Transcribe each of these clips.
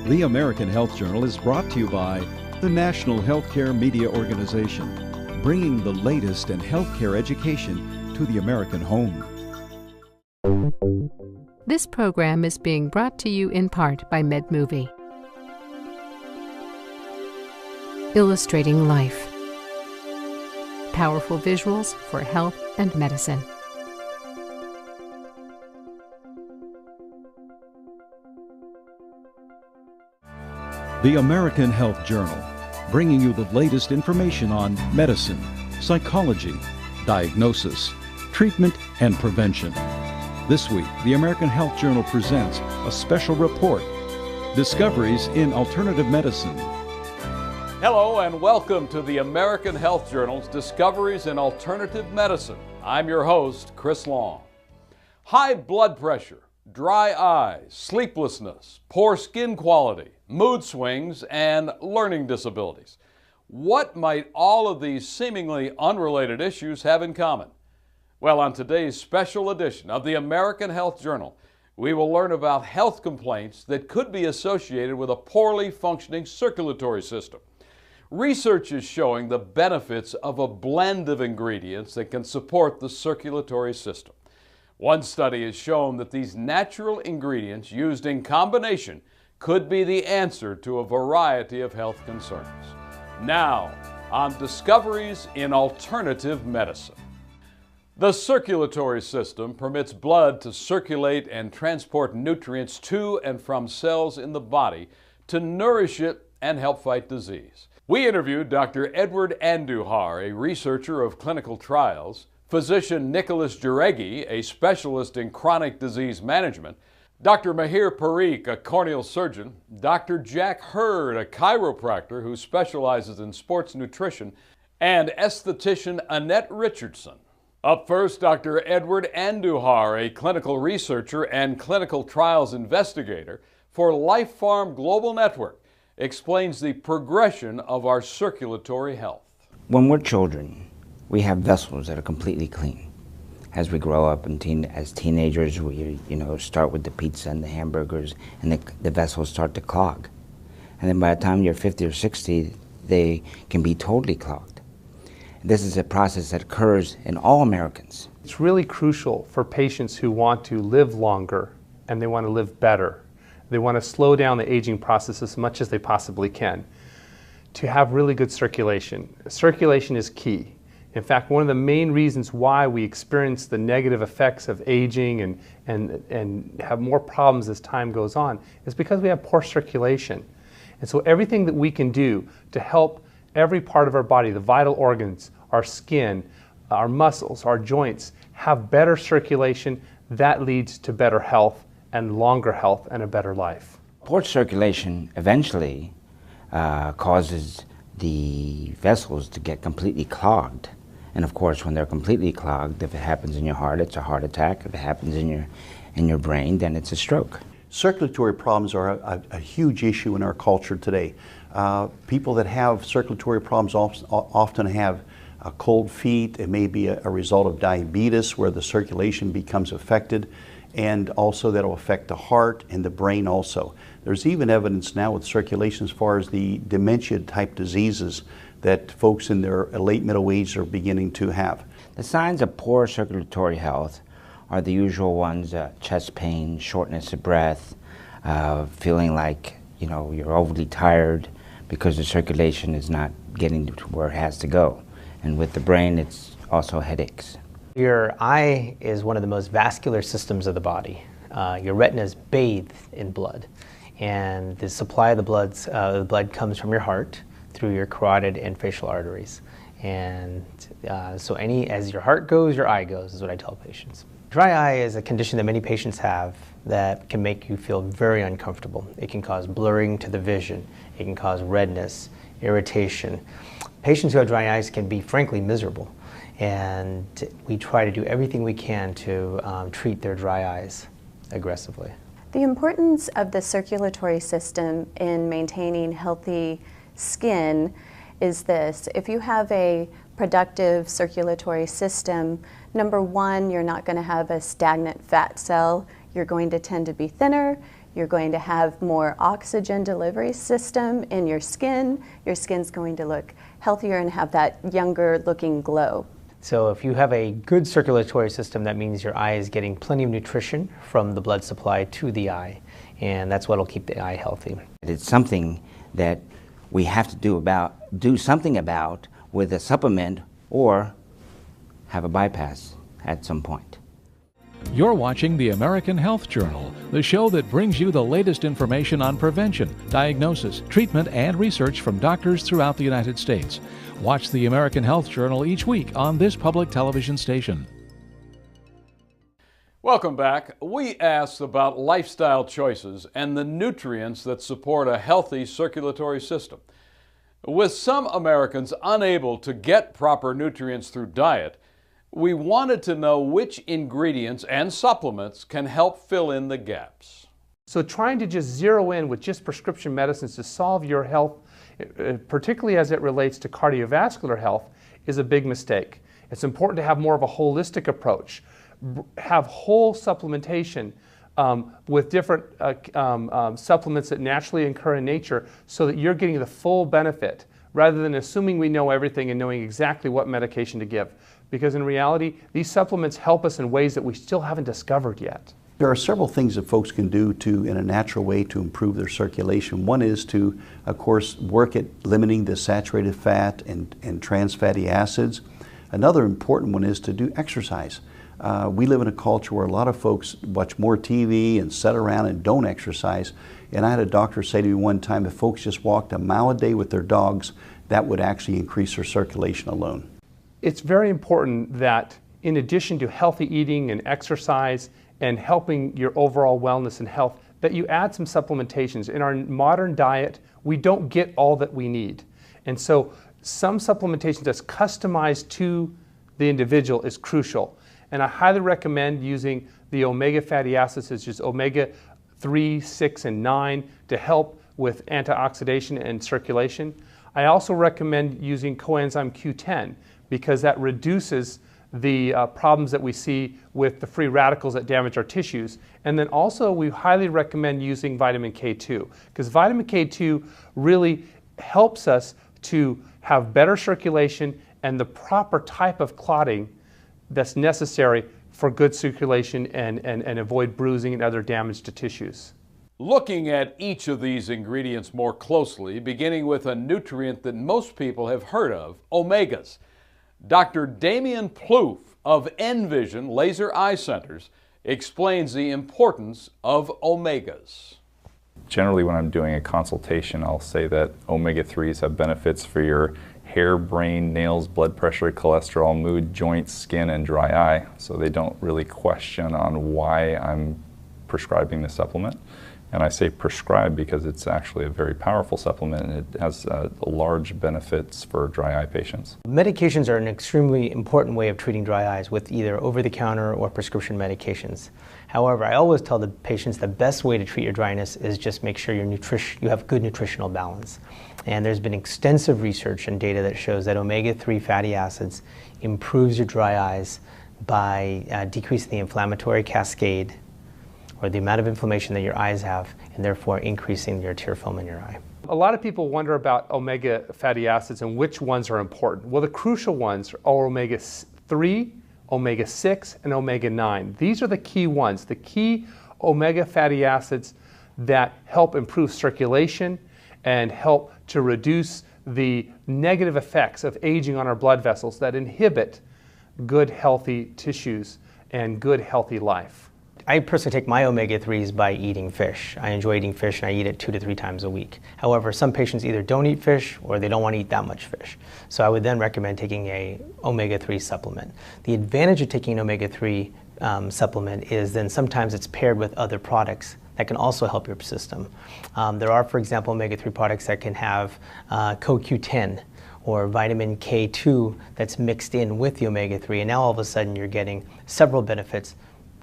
The American Health Journal is brought to you by the National Healthcare Media Organization, bringing the latest in healthcare education to the American home. This program is being brought to you in part by MedMovie. Illustrating life. Powerful visuals for health and medicine. The American Health Journal, bringing you the latest information on medicine, psychology, diagnosis, treatment, and prevention. This week, the American Health Journal presents a special report, Discoveries in Alternative Medicine. Hello and welcome to the American Health Journal's Discoveries in Alternative Medicine. I'm your host, Chris Long. High blood pressure, dry eyes, sleeplessness, poor skin quality, mood swings, and learning disabilities. What might all of these seemingly unrelated issues have in common? Well, on today's special edition of the American Health Journal, we will learn about health complaints that could be associated with a poorly functioning circulatory system. Research is showing the benefits of a blend of ingredients that can support the circulatory system. One study has shown that these natural ingredients used in combination could be the answer to a variety of health concerns. Now, on Discoveries in Alternative Medicine. The circulatory system permits blood to circulate and transport nutrients to and from cells in the body to nourish it and help fight disease. We interviewed Dr. Edward Andujar, a researcher of clinical trials, physician Nicholas Jareggi, a specialist in chronic disease management, Dr. Mahir Parikh, a corneal surgeon, Dr. Jack Hurd, a chiropractor who specializes in sports nutrition, and esthetician Annette Richardson. Up first, Dr. Edward Andujar, a clinical researcher and clinical trials investigator for Life Farm Global Network, explains the progression of our circulatory health. When we're children, we have vessels that are completely clean. As we grow up and as teenagers, we start with the pizza and the hamburgers, and the vessels start to clog. And then by the time you're 50 or 60, they can be totally clogged. This is a process that occurs in all Americans. It's really crucial for patients who want to live longer and they want to live better. They want to slow down the aging process as much as they possibly can to have really good circulation. Circulation is key. In fact, one of the main reasons why we experience the negative effects of aging and have more problems as time goes on is because we have poor circulation. And so everything that we can do to help every part of our body, the vital organs, our skin, our muscles, our joints, have better circulation, that leads to better health and longer health and a better life. Poor circulation eventually causes the vessels to get completely clogged. And of course, when they're completely clogged, if it happens in your heart, it's a heart attack. If it happens in your brain, then it's a stroke. Circulatory problems are a huge issue in our culture today. People that have circulatory problems often have cold feet. It may be a result of diabetes where the circulation becomes affected, and also that will affect the heart and the brain also. There's even evidence now with circulation as far as the dementia type diseases that folks in their late middle age are beginning to have. The signs of poor circulatory health are the usual ones: chest pain, shortness of breath, feeling like you're overly tired because the circulation is not getting to where it has to go. And with the brain, it's also headaches. Your eye is one of the most vascular systems of the body. Your retina is bathed in blood, and the supply of the blood comes from your heart through your carotid and facial arteries. And so as your heart goes, your eye goes, is what I tell patients. Dry eye is a condition that many patients have that can make you feel very uncomfortable. It can cause blurring to the vision. It can cause redness, irritation. Patients who have dry eyes can be frankly miserable. And we try to do everything we can to treat their dry eyes aggressively. The importance of the circulatory system in maintaining healthy skin is this: if you have a productive circulatory system, number one, you're not going to have a stagnant fat cell. You're going to tend to be thinner. You're going to have more oxygen delivery system in your skin. Your skin's going to look healthier and have that younger looking glow. So if you have a good circulatory system, that means your eye is getting plenty of nutrition from the blood supply to the eye, and that's what will keep the eye healthy. It's something that we have to do something about with a supplement or have a bypass at some point. You're watching the American Health Journal, the show that brings you the latest information on prevention, diagnosis, treatment, and research from doctors throughout the United States. Watch the American Health Journal each week on this public television station. Welcome back. We asked about lifestyle choices and the nutrients that support a healthy circulatory system. With some Americans unable to get proper nutrients through diet, we wanted to know which ingredients and supplements can help fill in the gaps. So trying to just zero in with just prescription medicines to solve your health, particularly as it relates to cardiovascular health, is a big mistake. It's important to have more of a holistic approach. Have whole supplementation with different supplements that naturally occur in nature so that you're getting the full benefit rather than assuming we know everything and knowing exactly what medication to give. Because in reality, these supplements help us in ways that we still haven't discovered yet. There are several things that folks can do in a natural way to improve their circulation. One is to, of course, work at limiting the saturated fat and trans fatty acids. Another important one is to do exercise. We live in a culture where a lot of folks watch more TV and sit around and don't exercise. And I had a doctor say to me one time, if folks just walked a mile a day with their dogs, that would actually increase their circulation alone. It's very important that in addition to healthy eating and exercise and helping your overall wellness and health, that you add some supplementations. In our modern diet, we don't get all that we need. And so some supplementation that's customized to the individual is crucial. And I highly recommend using the omega fatty acids, such as omega 3, 6, and 9 to help with antioxidation and circulation. I also recommend using coenzyme Q10 because that reduces the problems that we see with the free radicals that damage our tissues. And then also we highly recommend using vitamin K2 because vitamin K2 really helps us to have better circulation and the proper type of clotting that's necessary for good circulation and avoid bruising and other damage to tissues. Looking at each of these ingredients more closely, beginning with a nutrient that most people have heard of, omegas. Dr. Damian Plouffe of Envision Laser Eye Centers explains the importance of omegas. Generally, when I'm doing a consultation, I'll say that omega-3s have benefits for your hair, brain, nails, blood pressure, cholesterol, mood, joints, skin, and dry eye. So they don't really question on why I'm prescribing the supplement. And I say prescribe because it's actually a very powerful supplement and it has large benefits for dry eye patients. Medications are an extremely important way of treating dry eyes with either over-the-counter or prescription medications. However, I always tell the patients the best way to treat your dryness is just make sure you have good nutritional balance. And there's been extensive research and data that shows that omega-3 fatty acids improves your dry eyes by decreasing the inflammatory cascade or the amount of inflammation that your eyes have, and therefore increasing your tear film in your eye. A lot of people wonder about omega fatty acids and which ones are important. Well, the crucial ones are omega-3, omega-6, and omega-9. These are the key ones, the key omega fatty acids that help improve circulation and help to reduce the negative effects of aging on our blood vessels that inhibit good healthy tissues and good healthy life. I personally take my omega-3s by eating fish. I enjoy eating fish and I eat it 2 to 3 times a week. However, some patients either don't eat fish or they don't want to eat that much fish. So I would then recommend taking a omega-3 supplement. The advantage of taking an omega-3 supplement is then sometimes it's paired with other products that can also help your system. There are, for example, omega-3 products that can have CoQ10 or vitamin K2 that's mixed in with the omega-3, and now all of a sudden you're getting several benefits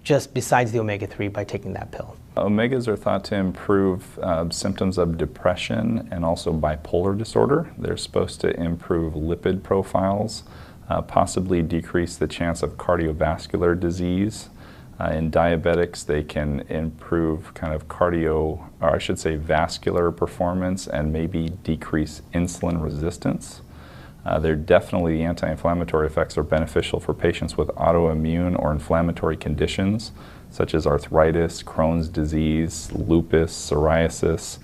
just besides the omega-3 by taking that pill. Omegas are thought to improve symptoms of depression and also bipolar disorder. They're supposed to improve lipid profiles, possibly decrease the chance of cardiovascular disease, In diabetics, they can improve kind of cardio, or I should say vascular performance, and maybe decrease insulin resistance. They're definitely, the anti-inflammatory effects are beneficial for patients with autoimmune or inflammatory conditions, such as arthritis, Crohn's disease, lupus, psoriasis,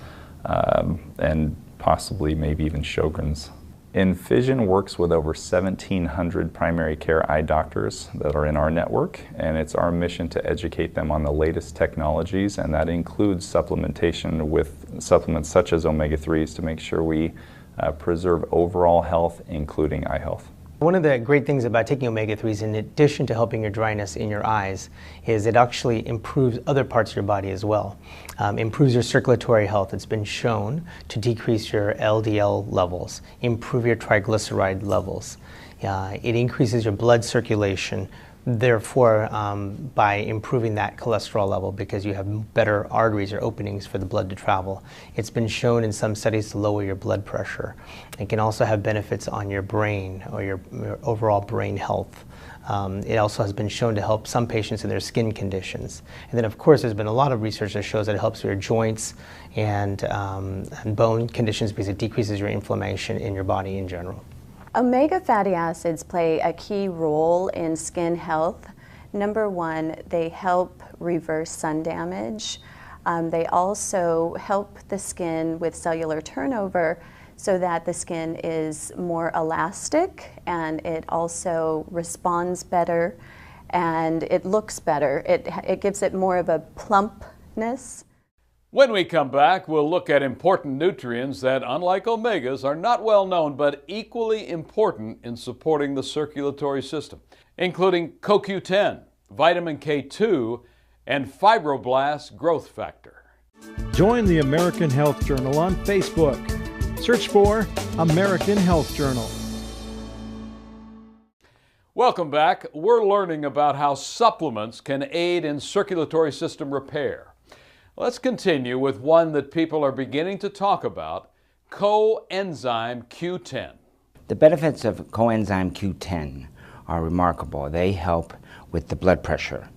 and possibly maybe even Sjogren's. Envision works with over 1,700 primary care eye doctors that are in our network, and it's our mission to educate them on the latest technologies, and that includes supplementation with supplements such as omega-3s to make sure we preserve overall health, including eye health. One of the great things about taking omega-3s, in addition to helping your dryness in your eyes, is it actually improves other parts of your body as well. Improves your circulatory health. It's been shown to decrease your LDL levels, improve your triglyceride levels. It increases your blood circulation, therefore by improving that cholesterol level, because you have better arteries or openings for the blood to travel. It's been shown in some studies to lower your blood pressure. It can also have benefits on your brain or your overall brain health. It also has been shown to help some patients in their skin conditions. And then of course there's been a lot of research that shows that it helps your joints and bone conditions because it decreases your inflammation in your body in general. Omega fatty acids play a key role in skin health. Number one, they help reverse sun damage. They also help the skin with cellular turnover so that the skin is more elastic, and it also responds better and it looks better. It gives it more of a plumpness. When we come back, we'll look at important nutrients that, unlike omegas, are not well known but equally important in supporting the circulatory system, including CoQ10, vitamin K2, and fibroblast growth factor. Join the American Health Journal on Facebook. Search for American Health Journal. Welcome back. We're learning about how supplements can aid in circulatory system repair. Let's continue with one that people are beginning to talk about, coenzyme Q10. The benefits of coenzyme Q10 are remarkable. They help with the blood pressure.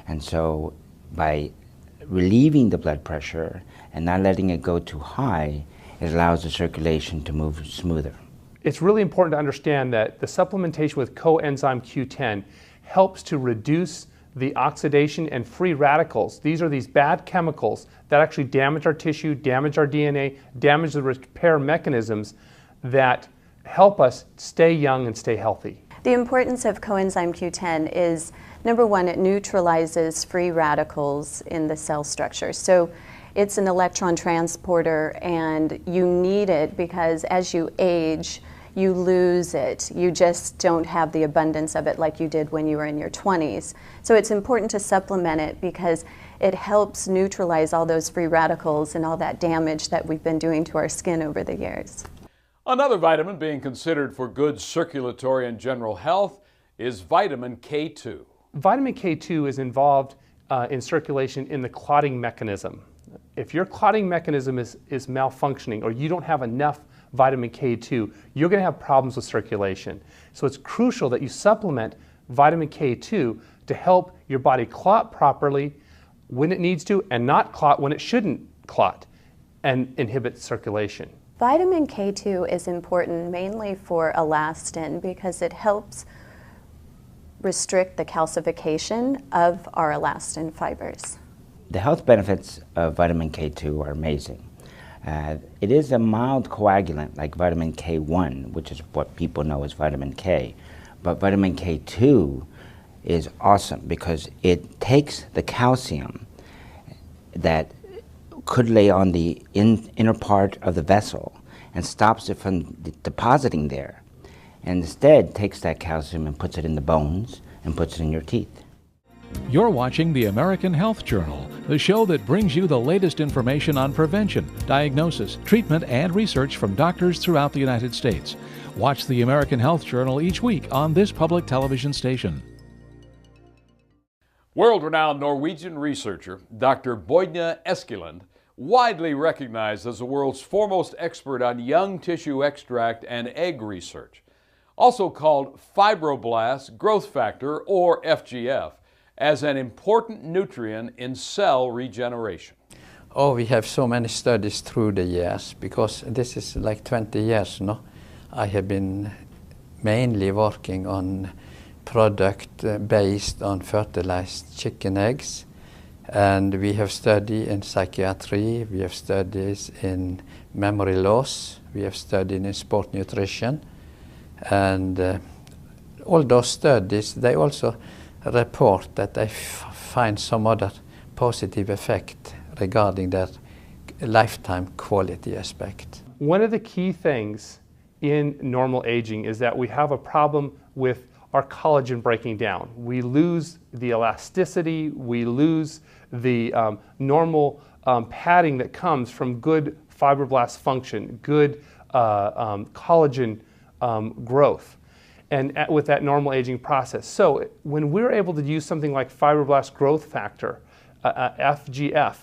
And so by relieving the blood pressure and not letting it go too high, it allows the circulation to move smoother. It's really important to understand that the supplementation with coenzyme Q10 helps to reduce the oxidation and free radicals. These are these bad chemicals that actually damage our tissue, damage our DNA, damage the repair mechanisms that help us stay young and stay healthy. The importance of coenzyme Q10 is, number one, it neutralizes free radicals in the cell structure. So it's an electron transporter, and you need it because as you age, you lose it. You just don't have the abundance of it like you did when you were in your 20s. So it's important to supplement it because it helps neutralize all those free radicals and all that damage that we've been doing to our skin over the years. Another vitamin being considered for good circulatory and general health is vitamin K2. Vitamin K2 is involved in circulation in the clotting mechanism. If your clotting mechanism is malfunctioning, or you don't have enough vitamin K2, you're going to have problems with circulation. So it's crucial that you supplement vitamin K2 to help your body clot properly when it needs to and not clot when it shouldn't clot and inhibit circulation. Vitamin K2 is important mainly for elastin because it helps restrict the calcification of our elastin fibers. The health benefits of vitamin K2 are amazing. It is a mild coagulant like vitamin K1, which is what people know as vitamin K. But vitamin K2 is awesome because it takes the calcium that could lay on the inner part of the vessel and stops it from depositing there, and instead takes that calcium and puts it in the bones and puts it in your teeth. You're watching the American Health Journal, the show that brings you the latest information on prevention, diagnosis, treatment, and research from doctors throughout the United States. Watch the American Health Journal each week on this public television station. World-renowned Norwegian researcher Dr. Boyne Eskeland, widely recognized as the world's foremost expert on young tissue extract and egg research, also called fibroblast growth factor, or FGF, as an important nutrient in cell regeneration. Oh, we have so many studies through the years, because this is like 20 years now. I have been mainly working on product based on fertilized chicken eggs. And we have studied in psychiatry, we have studies in memory loss, we have studied in sport nutrition. And all those studies, they also report that they find some other positive effect regarding their lifetime quality aspect. One of the key things in normal aging is that we have a problem with our collagen breaking down. We lose the elasticity, we lose the normal padding that comes from good fibroblast function, good collagen growth, and with that normal aging process. So when we're able to use something like fibroblast growth factor, FGF,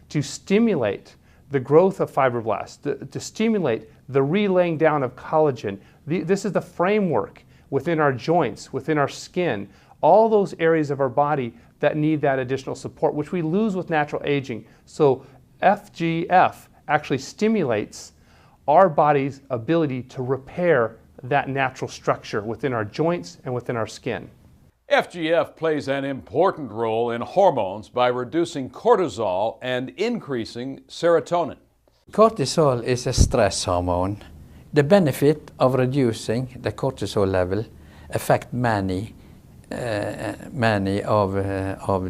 to stimulate the growth of fibroblasts, to stimulate the relaying down of collagen, this is the framework within our joints, within our skin, all those areas of our body that need that additional support, which we lose with natural aging. So FGF actually stimulates our body's ability to repair that natural structure within our joints and within our skin. FGF plays an important role in hormones by reducing cortisol and increasing serotonin. Cortisol is a stress hormone. The benefit of reducing the cortisol level affect many of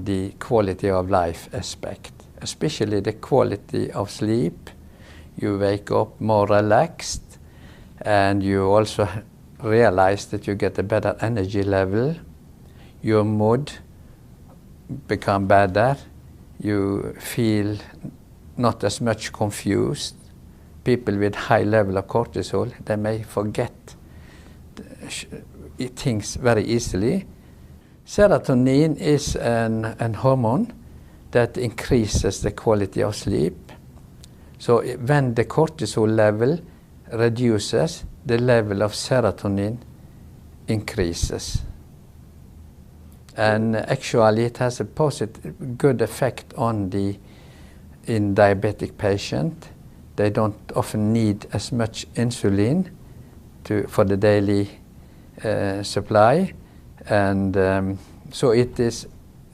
the quality of life aspect, especially the quality of sleep. You wake up more relaxed, and you also realize that you get a better energy level. Your mood become better. You feel not as much confused. People with high level of cortisol, they may forget things very easily. Serotonin is an hormone that increases the quality of sleep. So when the cortisol level reduces, the level of serotonin increases. And actually it has a positive, good effect on in diabetic patient. They don't often need as much insulin for the daily supply, and so it is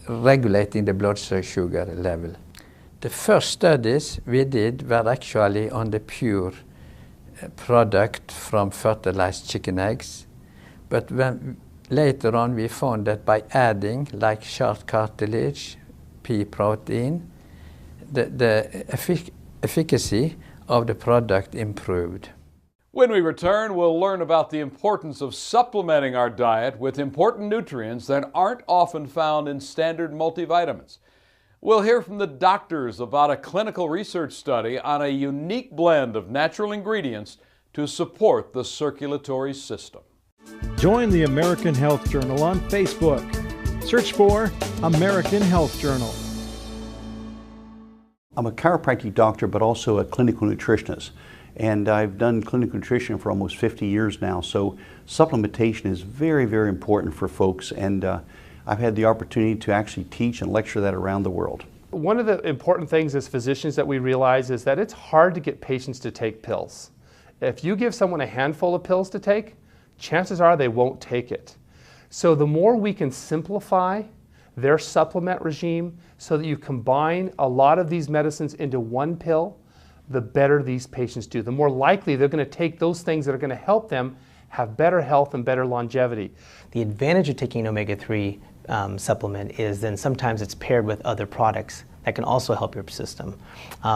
regulating the blood sugar level. The first studies we did were actually on the pure product from fertilized chicken eggs, but later on we found that by adding like short cartilage, pea protein, the efficacy of the product improved. When we return, we'll learn about the importance of supplementing our diet with important nutrients that aren't often found in standard multivitamins. We'll hear from the doctors about a clinical research study on a unique blend of natural ingredients to support the circulatory system. Join the American Health Journal on Facebook. Search for American Health Journal. I'm a chiropractic doctor, but also a clinical nutritionist. And I've done clinical nutrition for almost 50 years now. So supplementation is very, very important for folks. And I've had the opportunity to actually teach and lecture that around the world. One of the important things as physicians that we realize is that it's hard to get patients to take pills. If you give someone a handful of pills to take, chances are they won't take it. So the more we can simplify their supplement regime so that you combine a lot of these medicines into one pill, the better these patients do. The more likely they're going to take those things that are going to help them have better health and better longevity. The advantage of taking an omega-3 supplement is then sometimes it's paired with other products that can also help your system.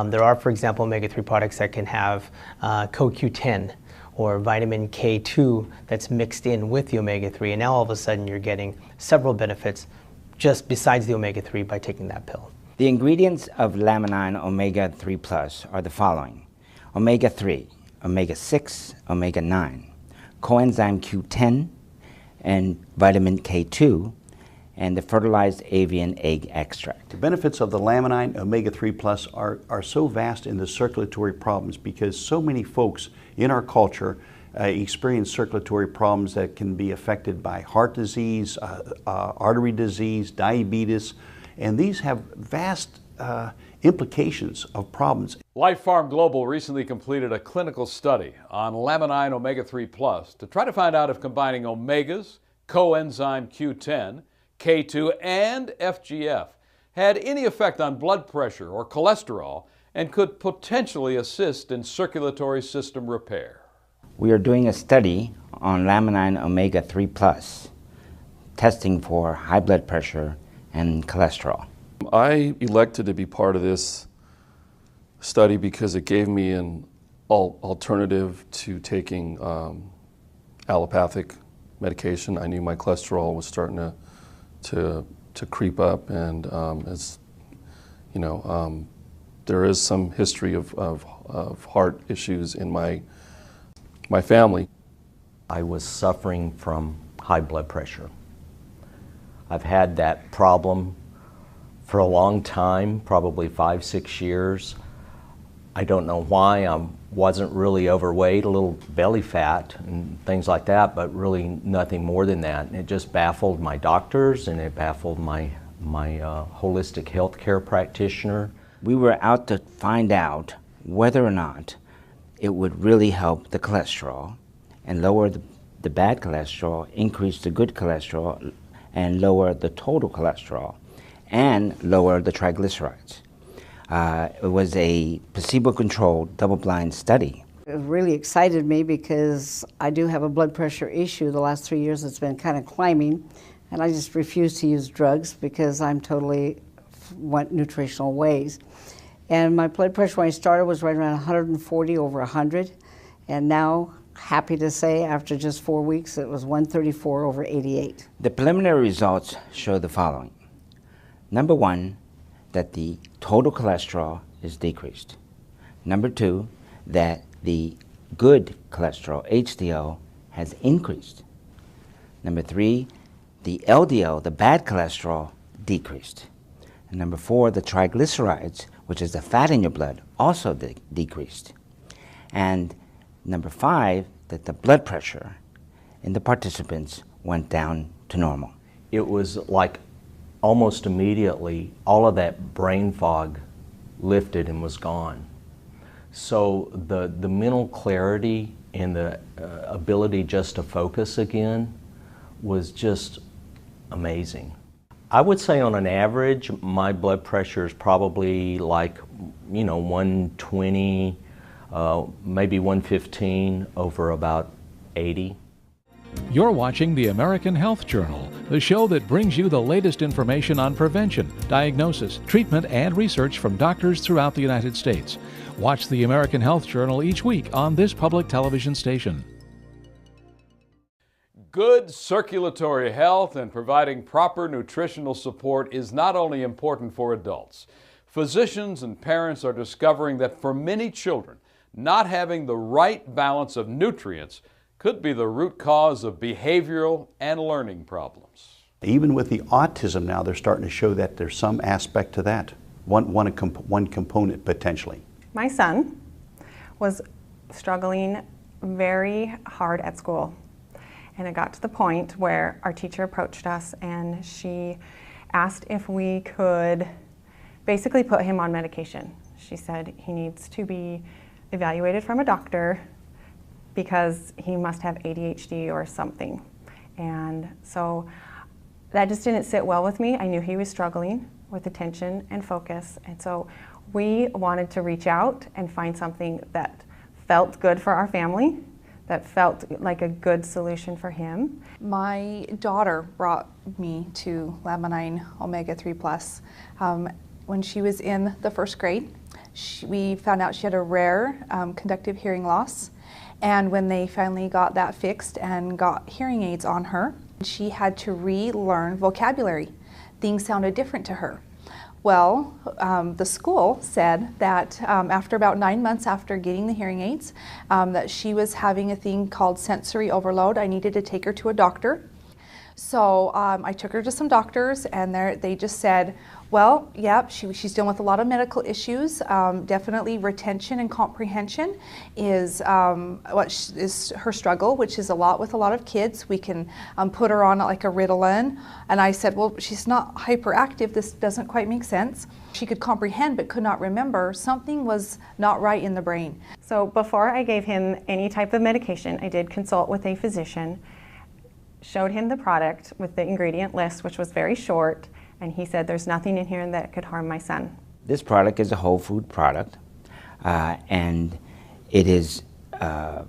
There are, for example, omega-3 products that can have CoQ10 or vitamin K2 that's mixed in with the omega-3, and now all of a sudden you're getting several benefits just besides the omega-3 by taking that pill. The ingredients of Laminine Omega-3 Plus are the following: omega-3, omega-6, omega-9, coenzyme Q10, and vitamin K2, and the fertilized avian egg extract. The benefits of the Laminine Omega-3 Plus are so vast in the circulatory problems because so many folks in our culture experience circulatory problems that can be affected by heart disease, artery disease, diabetes, and these have vast implications of problems. Life Farm Global recently completed a clinical study on Laminine Omega-3 Plus to try to find out if combining omegas, coenzyme Q10, K2, and FGF had any effect on blood pressure or cholesterol and could potentially assist in circulatory system repair. We are doing a study on Laminine Omega-3 Plus, testing for high blood pressure and cholesterol. I elected to be part of this study because it gave me an alternative to taking allopathic medication. I knew my cholesterol was starting to creep up, and as you know, there is some history of heart issues in my family. I was suffering from high blood pressure. I've had that problem for a long time, probably 5-6 years. I don't know why. I wasn't really overweight, a little belly fat and things like that, but really nothing more than that. And it just baffled my doctors, and it baffled my holistic healthcare practitioner. We were out to find out whether or not it would really help the cholesterol and lower the bad cholesterol, increase the good cholesterol, and lower the total cholesterol, and lower the triglycerides. It was a placebo-controlled, double-blind study. It really excited me because I do have a blood pressure issue. The last 3 years it's been kind of climbing, and I just refuse to use drugs because I'm totally went nutritional ways. And my blood pressure when I started was right around 140 over 100, and now, happy to say, after just 4 weeks, it was 134 over 88. The preliminary results show the following. Number one, that the total cholesterol is decreased. Number two, that the good cholesterol, HDL, has increased. Number three, the LDL, the bad cholesterol, decreased. And number four, the triglycerides, which is the fat in your blood, also decreased. And number five, that the blood pressure in the participants went down to normal. It was like almost immediately all of that brain fog lifted and was gone. So the mental clarity and the ability just to focus again was just amazing. I would say on an average, my blood pressure is probably like, 120, maybe 115 over about 80. You're watching the American Health Journal, the show that brings you the latest information on prevention, diagnosis, treatment, and research from doctors throughout the United States. Watch the American Health Journal each week on this public television station. Good circulatory health and providing proper nutritional support is not only important for adults. Physicians and parents are discovering that for many children, not having the right balance of nutrients could be the root cause of behavioral and learning problems. Even with the autism now, they're starting to show that there's some aspect to that, one component potentially. My son was struggling very hard at school. And it got to the point where our teacher approached us and she asked if we could basically put him on medication. She said he needs to be evaluated from a doctor because he must have ADHD or something. And so that just didn't sit well with me. I knew he was struggling with attention and focus. And so we wanted to reach out and find something that felt good for our family, that felt like a good solution for him. My daughter brought me to Laminine Omega-3 Plus. When she was in the first grade, we found out she had a rare conductive hearing loss. And when they finally got that fixed and got hearing aids on her, she had to relearn vocabulary. Things sounded different to her. Well, the school said that after about 9 months after getting the hearing aids, that she was having a thing called sensory overload. I needed to take her to a doctor. So I took her to some doctors, and they just said, well, yeah, she's dealing with a lot of medical issues. Definitely retention and comprehension is is her struggle, which is a lot with a lot of kids. We can put her on like a Ritalin. And I said, well, she's not hyperactive. This doesn't quite make sense. She could comprehend but could not remember. Something was not right in the brain. So before I gave him any type of medication, I did consult with a physician, showed him the product with the ingredient list, which was very short, and he said there's nothing in here that could harm my son. This product is a whole food product, and it is, unless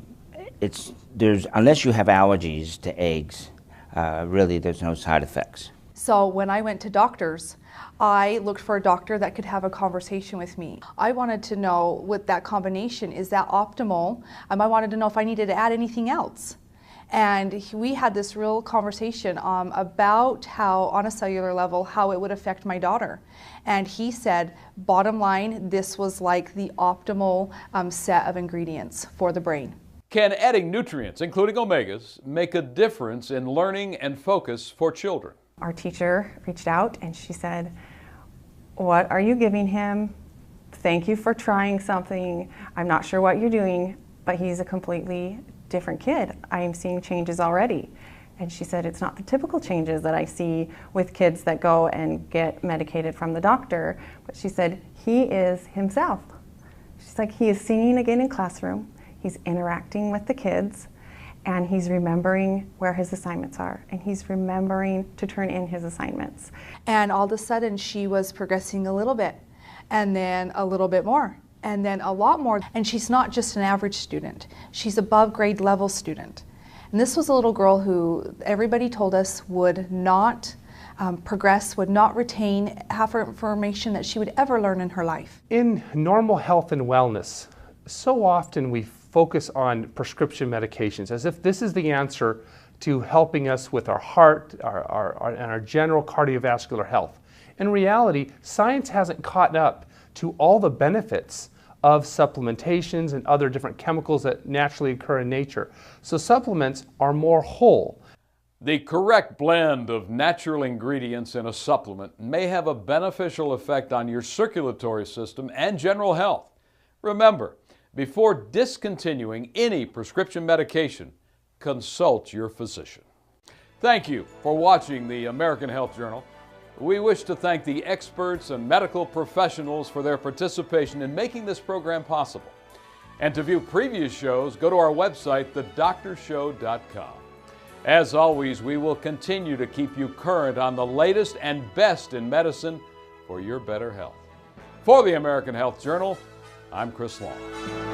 you have allergies to eggs, really there's no side effects. So when I went to doctors, I looked for a doctor that could have a conversation with me. I wanted to know, with that combination, is that optimal? I wanted to know if I needed to add anything else. And we had this real conversation about how, on a cellular level, how it would affect my daughter. And he said, bottom line, this was like the optimal set of ingredients for the brain. Can adding nutrients, including omegas, make a difference in learning and focus for children? Our teacher reached out and she said, what are you giving him? Thank you for trying something. I'm not sure what you're doing, but he's a completely different kid. I am seeing changes already. And she said, it's not the typical changes that I see with kids that go and get medicated from the doctor, but she said, he is himself. She's like, he is singing again in classroom, he's interacting with the kids, and he's remembering where his assignments are, and he's remembering to turn in his assignments. And all of a sudden she was progressing a little bit, and then a little bit more, and then a lot more. And she's not just an average student, she's above grade level student. And this was a little girl who everybody told us would not progress, would not retain half her information that she would ever learn in her life. In normal health and wellness, so often we focus on prescription medications as if this is the answer to helping us with our heart and our general cardiovascular health. In reality, science hasn't caught up to all the benefits of supplementations and other different chemicals that naturally occur in nature. So supplements are more whole. The correct blend of natural ingredients in a supplement may have a beneficial effect on your circulatory system and general health. Remember, before discontinuing any prescription medication, consult your physician. Thank you for watching the American Health Journal. We wish to thank the experts and medical professionals for their participation in making this program possible. And to view previous shows, go to our website, thedoctorshow.com. As always, we will continue to keep you current on the latest and best in medicine for your better health. For the American Health Journal, I'm Chris Long.